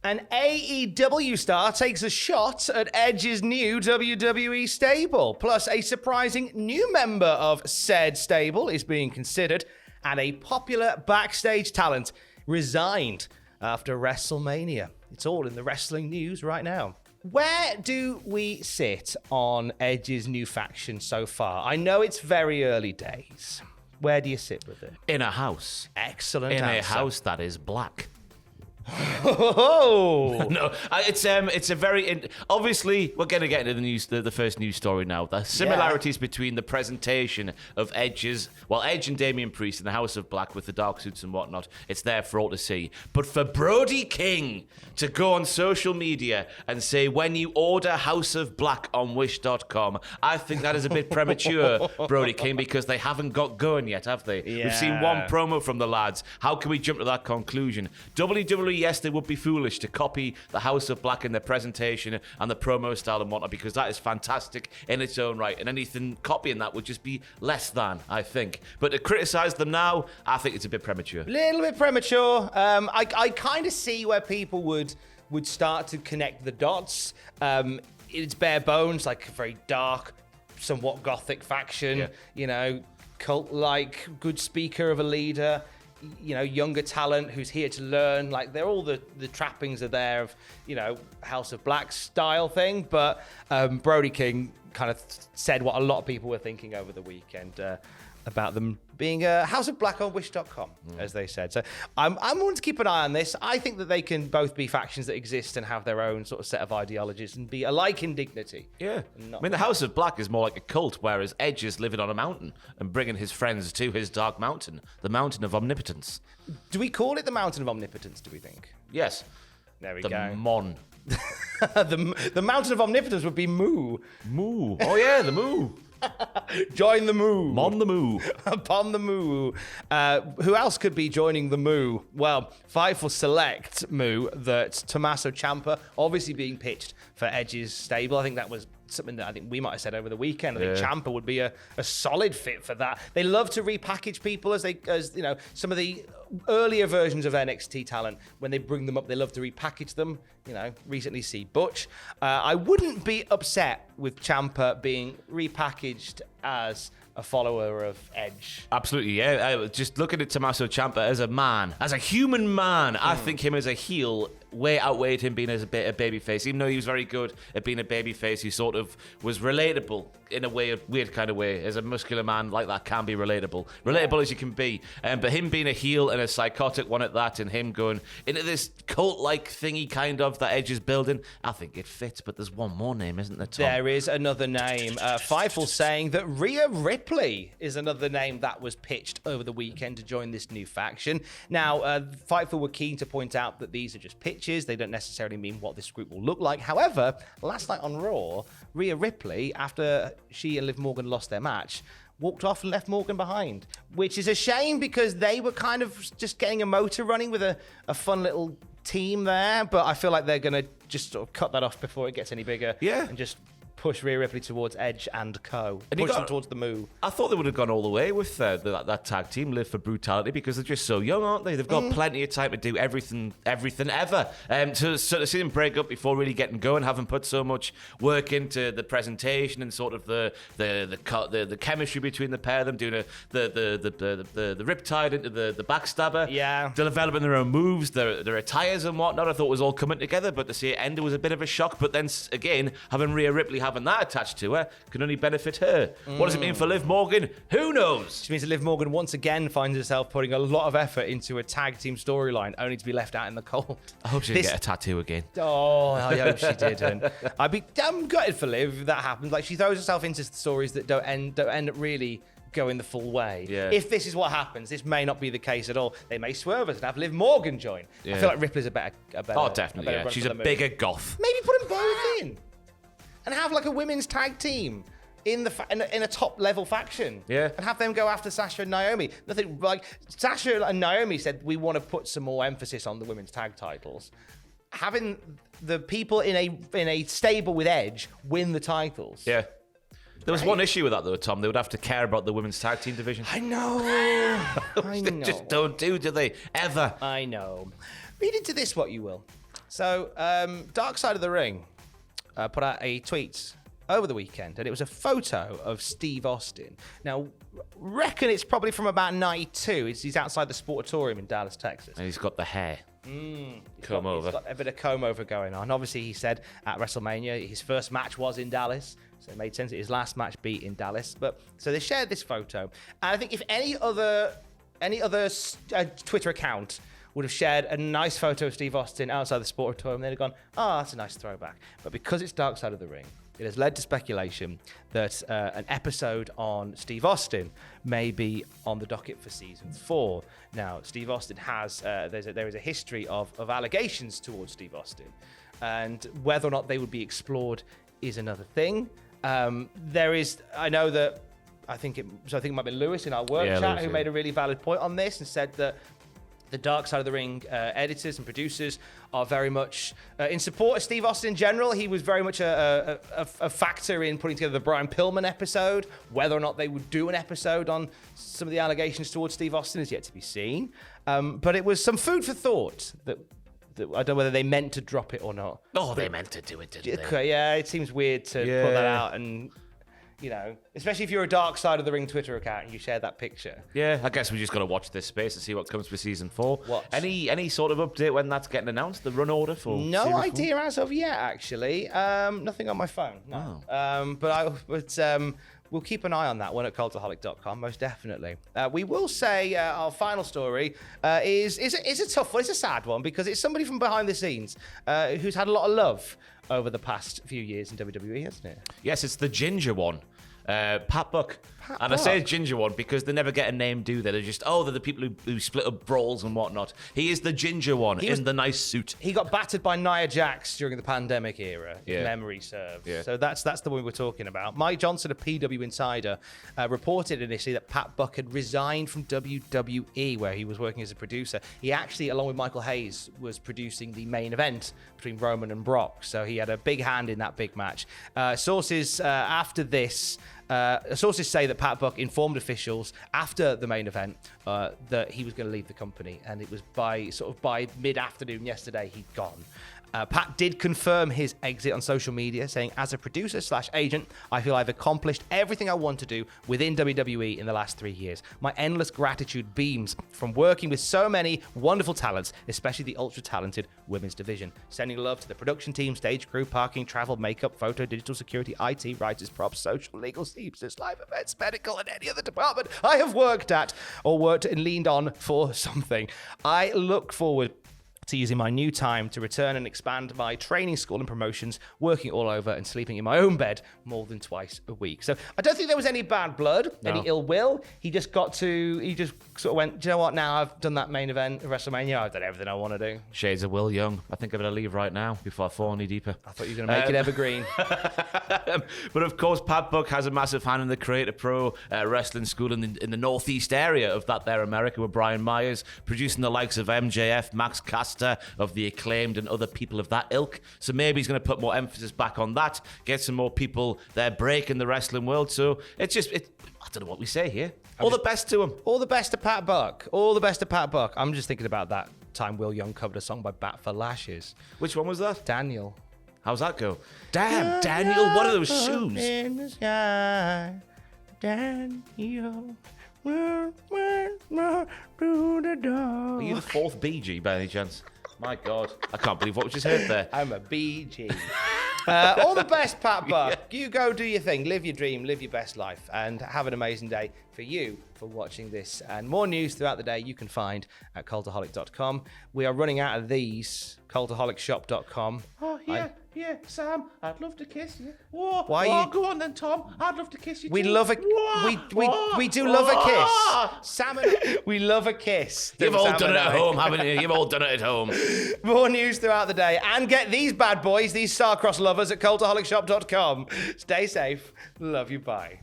An AEW star takes a shot at Edge's new WWE stable. Plus, a surprising new member of said stable is being considered, and a popular backstage talent resigned after WrestleMania. It's all in the wrestling news right now. Where do we sit on Edge's new faction so far? I know it's very early days. Where do you sit with it? In a house. Excellent In answer. a house that is black. Oh No, it's a very obviously we're going to get into the news, the first news story now. The similarities between the presentation of Edge and Damian Priest in the House of Black with the dark suits and whatnot. It's there for all to see. But for Brody King to go on social media and say when you order House of Black on Wish.com, I think that is a bit premature, Brody King, because they haven't got going yet, have they? Yeah. We've seen one promo from the lads. How can we jump to that conclusion? WWE, yes, they would be foolish to copy the House of Black in their presentation and the promo style and whatnot, because that is fantastic in its own right, and anything copying that would just be less than, I think. But to criticise them now, I think it's a bit premature. Little bit premature. I kind of see where people would start to connect the dots. It's bare bones, like a very dark, somewhat gothic faction. Yeah. You know, cult-like, good speaker of a leader. You know, younger talent who's here to learn. Like, they're all the trappings are there of, you know, House of Black style thing. But Brody King kind of said what a lot of people were thinking over the weekend about them being a House of Black on Wish.com, as they said. So I'm wanting to keep an eye on this. I think that they can both be factions that exist and have their own sort of set of ideologies and be alike in dignity. Yeah. I mean, the House of Black is more like a cult, whereas Edge is living on a mountain and bringing his friends to his dark mountain, the Mountain of Omnipotence. Do we call it the Mountain of Omnipotence, do we think? Yes. There we The go. Mon. the Mountain of Omnipotence would be Moo. Moo. Oh, yeah, the Moo. Join the Moo. Mon the Moo. Upon the Moo. Who else could be joining the Moo? Well, Fightful select Moo that Tommaso Ciampa, obviously being pitched for Edge's stable. I think that was something that I think we might have said over the weekend. I think Ciampa would be a solid fit for that. They love to repackage people as you know, some of the earlier versions of NXT talent, when they bring them up, they love to repackage them. You know, recently see Butch. I wouldn't be upset with Ciampa being repackaged as a follower of Edge. Absolutely, yeah. Just looking at Tommaso Ciampa as a man, as a human man, I think him as a heel way outweighed him being as a babyface. Even though he was very good at being a babyface, he sort of was relatable in a weird kind of way. As a muscular man like that can be relatable as you can be. But him being a heel and a psychotic one at that, and him going into this cult-like thingy kind of that Edge is building, I think it fits. But there's one more name, isn't there, Tom? There is another name. Fightful saying that Rhea Ripley is another name that was pitched over the weekend to join this new faction. Now, Fightful were keen to point out that these are just pitches. They don't necessarily mean what this group will look like. However, last night on Raw, Rhea Ripley, after she and Liv Morgan lost their match, walked off and left Morgan behind, which is a shame because they were kind of just getting a motor running with a fun little team there. But I feel like they're going to just sort of cut that off before it gets any bigger. Yeah. And just push Rhea Ripley towards Edge and co. And Push them towards the Moo. I thought they would have gone all the way with that tag team, Live for Brutality, because they're just so young, aren't they? They've got plenty of time to do everything ever. To sort of see them break up before really getting going, having put so much work into the presentation and sort of the chemistry between the pair of them, doing the riptide into the backstabber, developing their own moves, their attires and whatnot. I thought it was all coming together, but to see it end, it was a bit of a shock. But then again, having Rhea Ripley having that attached to her can only benefit her. What does it mean for Liv Morgan? Who knows? Which means that Liv Morgan once again finds herself putting a lot of effort into a tag team storyline, only to be left out in the cold. I hope she didn't get a tattoo again. Oh, I hope she didn't. I'd be damn gutted for Liv if that happens. Like, she throws herself into stories that don't end up really going the full way. Yeah. If this is what happens, this may not be the case at all. They may swerve us and have Liv Morgan join. I feel like Ripley's a better Oh, definitely, yeah. She's a bigger goth. Maybe put them both in. And have like a women's tag team in a top level faction. Yeah. And have them go after Sasha and Naomi. Nothing like Sasha and Naomi said we want to put some more emphasis on the women's tag titles. Having the people in a stable with Edge win the titles. Yeah. There was one issue with that though, Tom. They would have to care about the women's tag team division. I know. They just don't do they? Ever. I know. Read into this what you will. So, Dark Side of the Ring put out a tweet over the weekend, and it was a photo of Steve Austin. Now, reckon it's probably from about 92. He's outside the Sportatorium in Dallas, Texas. And he's got the hair. Comb over. He's got a bit of comb over going on. Obviously, he said at WrestleMania his first match was in Dallas, so it made sense that his last match be in Dallas. But so they shared this photo, and I think if any other Twitter account would have shared a nice photo of Steve Austin outside the Sportatorium, they'd have gone, "Oh, that's a nice throwback." But because it's Dark Side of the Ring, it has led to speculation that an episode on Steve Austin may be on the docket for season 4. Now, Steve Austin has there is a history of allegations towards Steve Austin, and whether or not they would be explored is another thing. I think it might be Lewis in our work chat who made a really valid point on this and said that the Dark Side of the Ring editors and producers are very much in support of Steve Austin in general. He was very much a factor in putting together the Brian Pillman episode. Whether or not they would do an episode on some of the allegations towards Steve Austin is yet to be seen. But it was some food for thought that I don't know whether they meant to drop it or not. Oh, they meant to do it, didn't they? Yeah, it seems weird to put that out and... especially if you're a Dark Side of the Ring Twitter account and you share that picture. Yeah, I guess we just got to watch this space and see what comes for season 4. Any sort of update when that's getting announced? The run order for no idea as of yet, actually. Nothing on my phone. No. We'll keep an eye on that one at cultaholic.com, most definitely. We will say our final story is a tough one. It's a sad one because it's somebody from behind the scenes who's had a lot of love over the past few years in WWE, hasn't it? Yes, it's the ginger one. Pat Buck. I say ginger one because they never get a name, do they? They're just, they're the people who split up brawls and whatnot. He is the ginger one in the nice suit. He got battered by Nia Jax during the pandemic era, if memory serves. Yeah. So that's the one we're talking about. Mike Johnson, a PW insider, reported initially that Pat Buck had resigned from WWE, where he was working as a producer. He actually, along with Michael Hayes, was producing the main event between Roman and Brock. So he had a big hand in that big match. Sources after this... sources say that Pat Buck informed officials after the main event that he was going to leave the company, and it was by mid-afternoon yesterday he'd gone. Pat did confirm his exit on social media, saying, "As a producer/agent, I feel I've accomplished everything I want to do within WWE in the last 3 years. My endless gratitude beams from working with so many wonderful talents, especially the ultra-talented women's division. Sending love to the production team, stage crew, parking, travel, makeup, photo, digital security, IT, writers, props, social, legal, seamstress, live events, medical, and any other department I have worked at or worked and leaned on for something. I look forward to using my new time to return and expand my training school and promotions, working all over and sleeping in my own bed more than twice a week." So I don't think there was any bad blood, any ill will. He just sort of went, "Do you know what? Now I've done that main event of WrestleMania. I've done everything I want to do." Shades of Will Young. I think I'm going to leave right now before I fall any deeper. I thought you were going to make it evergreen. But of course, Pat Buck has a massive hand in the Creator Pro wrestling school in the northeast area of that there America, with Brian Myers producing the likes of MJF, Max Caster of the Acclaimed and other people of that ilk. So maybe he's going to put more emphasis back on that, get some more people their break in the wrestling world. So I don't know what we say here. All the best to him. All the best to Pat Buck. All the best to Pat Buck. I'm just thinking about that time Will Young covered a song by Bat for Lashes. Which one was that? Daniel. How's that go? Damn, Daniel, what are those shoes? In the sky, Daniel. Through the door. Are you the fourth BG by any chance? My God, I can't believe what we just heard there. I'm a BG. All the best, Pat Buck. Yeah. You go do your thing, live your dream, live your best life, and have an amazing day. For you for watching this, and more news throughout the day you can find at cultaholic.com. We are running out of these. Cultaholicshop.com. Oh yeah, Sam, I'd love to kiss you. Go on then, Tom. I'd love to kiss you. We love a we do love a kiss. Sam and we love a kiss. You've all done it at home, haven't you? You've all done it at home. More news throughout the day, and get these bad boys, these Starcross lovers at cultaholicshop.com. Stay safe. Love you. Bye.